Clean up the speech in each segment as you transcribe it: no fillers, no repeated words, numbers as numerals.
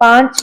5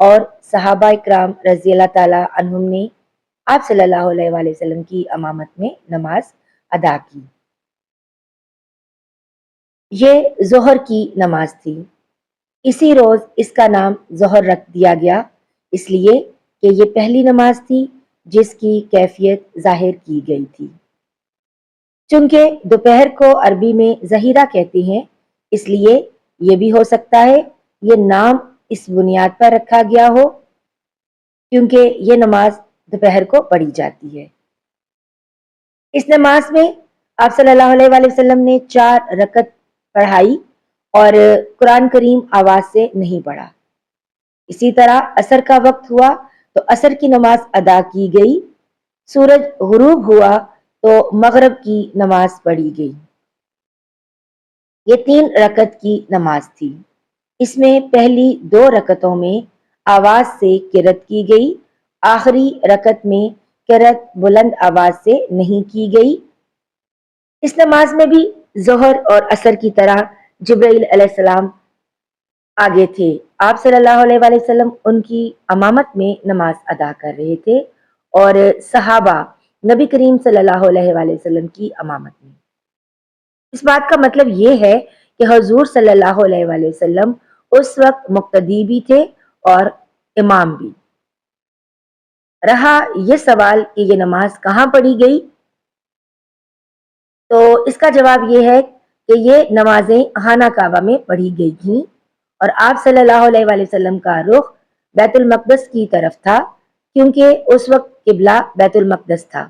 اور صحابہ اکرام رضی اللہ تعالی عنہم نے آپ صلی اللہ علیہ وآلہ وسلم کی امامت میں نماز ادا کی۔ یہ ظہر کی نماز تھی۔ اسی روز اس کا نام ظہر رکھ دیا گیا، اس لیے کہ یہ پہلی نماز تھی جس کی کیفیت ظاہر کی گئی تھی۔ چونکہ دوپہر کو عربی میں ظہیرہ کہتے ہیں، اس لیے یہ بھی ہو سکتا ہے یہ نام اس بنیاد پر رکھا گیا ہو کیونکہ یہ نماز دوپہر کو پڑھی جاتی ہے۔ اس نماز میں آپ صلی اللہ علیہ وآلہ وسلم نے 4 رکعت پڑھائی اور قرآن کریم آواز سے نہیں پڑھا۔ اسی طرح عصر کا وقت ہوا تو عصر کی نماز ادا کی گئی، سورج غروب ہوا تو مغرب کی نماز پڑھی گئی۔ یہ 3 رکعت کی نماز تھی۔ اس میں پہلی 2 رکعتوں میں آواز سے قرات کی گئی، آخری رکعت میں قرات بلند آواز سے نہیں کی گئی۔ اس نماز میں بھی ظہر اور عصر کی طرح جبرائیل علیہ السلام آگے تھے۔ آپ صلی اللہ علیہ وآلہ وسلم ان کی امامت میں نماز ادا کر رہے تھے اور صحابہ نبی کریم صلی اللہ علیہ وآلہ وسلم کی امامت میں۔ اس بات کا مطلب یہ ہے کہ حضور صلی اللہ علیہ وآلہ وسلم اس وقت مقتدی بھی تھے اور امام بھی۔ رہا یہ سوال کہ یہ نماز کہاں پڑھی گئی، تو اس کا جواب یہ ہے کہ یہ نمازیں خانہ کعبہ میں پڑھی گئی تھیں اور آپ صلی اللہ علیہ وآلہ وسلم کا رخ بیت المقدس کی طرف تھا کیونکہ اس وقت قبلہ بیت المقدس تھا۔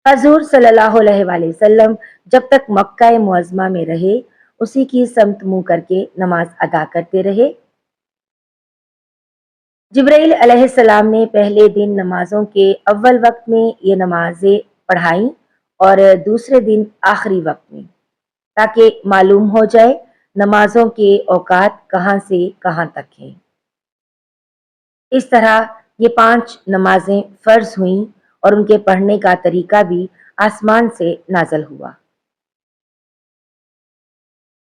حضور صلی اللہ علیہ وآلہ وسلم جب تک مکہ معظمہ میں رہے اسی کی سمت منہ کر کے نماز ادا کرتے رہے۔ جبرائیل علیہ السلام نے پہلے دن نمازوں کے اول وقت میں یہ نمازیں پڑھائیں اور دوسرے دن آخری وقت میں، تاکہ معلوم ہو جائے نمازوں کے اوقات کہاں سے کہاں تک ہیں۔ اس طرح یہ 5 نمازیں فرض ہوئیں اور ان کے پڑھنے کا طریقہ بھی آسمان سے نازل ہوا۔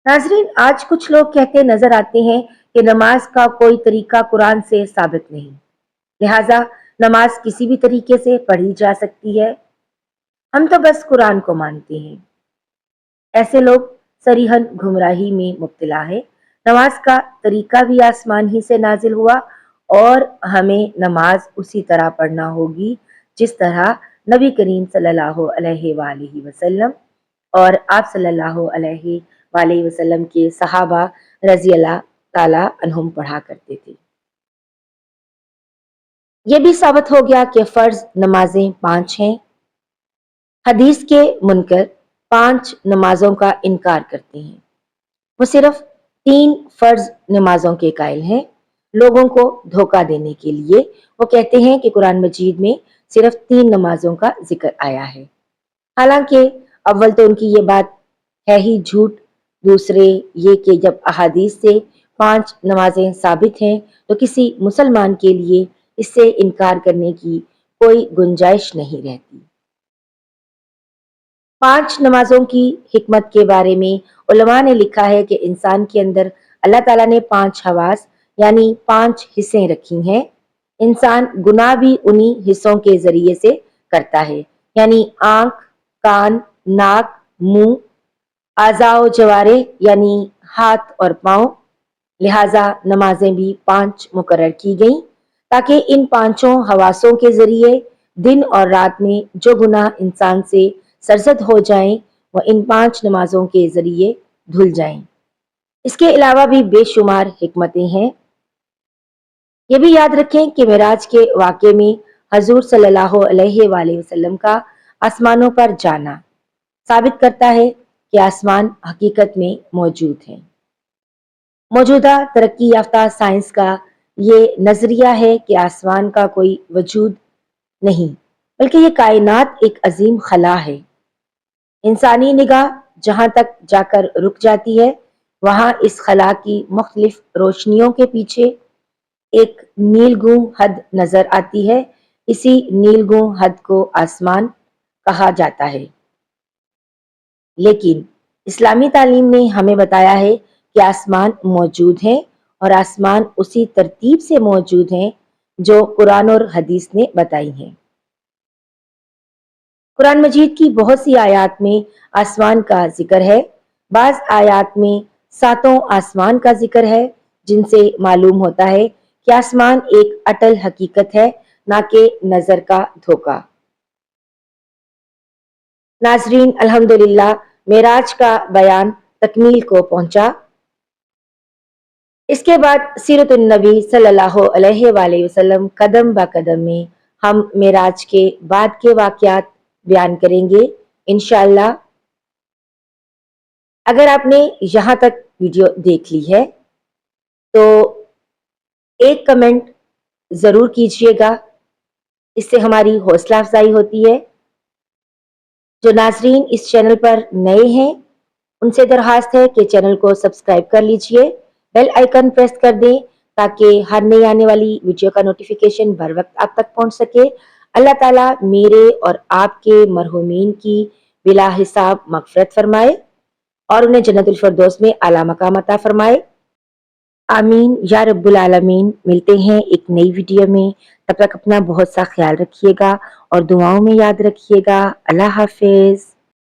ناظرین، آج کچھ لوگ کہتے نظر آتے ہیں کہ نماز کا کوئی طریقہ قرآن سے ثابت نہیں، لہٰذا نماز کسی بھی طریقے سے پڑھی جا سکتی ہے، ہم تو بس قرآن کو مانتے ہیں۔ ایسے لوگ صریحاً گمراہی میں مبتلا ہے۔ نماز کا طریقہ بھی آسمان ہی سے نازل ہوا اور ہمیں نماز اسی طرح پڑھنا ہوگی جس طرح نبی کریم صلی اللہ علیہ وآلہ وسلم اور آپ صلی اللہ علیہ وآلہ وسلم کے صحابہ رضی اللہ تعالی عنہم پڑھا کرتے تھے۔ یہ بھی ثابت ہو گیا کہ فرض نمازیں 5 ہیں۔ حدیث کے منکر 5 نمازوں کا انکار کرتے ہیں، وہ صرف 3 فرض نمازوں کے قائل ہیں۔ لوگوں کو دھوکہ دینے کے لیے وہ کہتے ہیں کہ قرآن مجید میں صرف 3 نمازوں کا ذکر آیا ہے، حالانکہ اول تو ان کی یہ بات ہے ہی جھوٹ، دوسرے یہ کہ جب احادیث سے 5 نمازیں ثابت ہیں تو کسی مسلمان کے لیے اس سے انکار کرنے کی کوئی گنجائش نہیں رہتی۔ 5 نمازوں کی حکمت کے بارے میں علماء نے لکھا ہے کہ انسان کے اندر اللہ تعالیٰ نے 5 حواس یعنی 5 حصیں رکھی ہیں۔ انسان گناہ بھی انہی حصوں کے ذریعے سے کرتا ہے، یعنی آنکھ، کان، ناک، منہ، اعضاء و جوارح یعنی ہاتھ اور پاؤں، لہٰذا نمازیں بھی 5 مقرر کی گئیں تاکہ ان 5 حواسوں کے ذریعے دن اور رات میں جو گناہ انسان سے سرزد ہو جائیں وہ ان 5 نمازوں کے ذریعے دھل جائیں۔ اس کے علاوہ بھی بے شمار حکمتیں ہیں۔ یہ بھی یاد رکھیں کہ معراج کے واقعے میں حضور صلی اللہ علیہ وآلہ وسلم کا آسمانوں پر جانا ثابت کرتا ہے کہ آسمان حقیقت میں موجود ہیں۔ موجودہ ترقی یافتہ سائنس کا یہ نظریہ ہے کہ آسمان کا کوئی وجود نہیں بلکہ یہ کائنات ایک عظیم خلا ہے۔ انسانی نگاہ جہاں تک جا کر رک جاتی ہے وہاں اس خلا کی مختلف روشنیوں کے پیچھے ایک نیلگوں حد نظر آتی ہے، اسی نیلگوں حد کو آسمان کہا جاتا ہے۔ لیکن اسلامی تعلیم نے ہمیں بتایا ہے کہ آسمان موجود ہیں اور آسمان اسی ترتیب سے موجود ہیں جو قرآن اور حدیث نے بتائی ہیں۔ قرآن مجید کی بہت سی آیات میں آسمان کا ذکر ہے۔ بعض آیات میں ساتوں آسمان کا ذکر ہے، جن سے معلوم ہوتا ہے کہ آسمان ایک اٹل حقیقت ہے، نہ کہ نظر کا دھوکہ۔ ناظرین، الحمدللہ معراج کا بیان تکمیل کو پہنچا۔ اس کے بعد سیرت النبی صلی اللہ علیہ وآلہ وسلم قدم با قدم میں ہم معراج کے بعد کے واقعات بیان کریں گے انشاءاللہ۔ اگر آپ نے یہاں تک ویڈیو دیکھ لی ہے تو ایک کمنٹ ضرور کیجئے گا، اس سے ہماری حوصلہ افزائی ہوتی ہے۔ جو ناظرین اس چینل پر نئے ہیں ان سے درخواست ہے کہ چینل کو سبسکرائب کر لیجئے، بیل آئیکن پریس کر دیں تاکہ ہر نئی آنے والی ویڈیو کا نوٹیفیکیشن بر وقت آپ تک پہنچ سکے۔ اللہ تعالیٰ میرے اور آپ کے مرحومین کی بلا حساب مغفرت فرمائے اور انہیں جنت الفردوس میں اعلیٰ مقام عطا فرمائے، آمین یا رب العالمین۔ ملتے ہیں ایک نئی ویڈیو میں، تب تک اپنا بہت سا خیال رکھیے گا اور دعاؤں میں یاد رکھیے گا۔ اللہ حافظ۔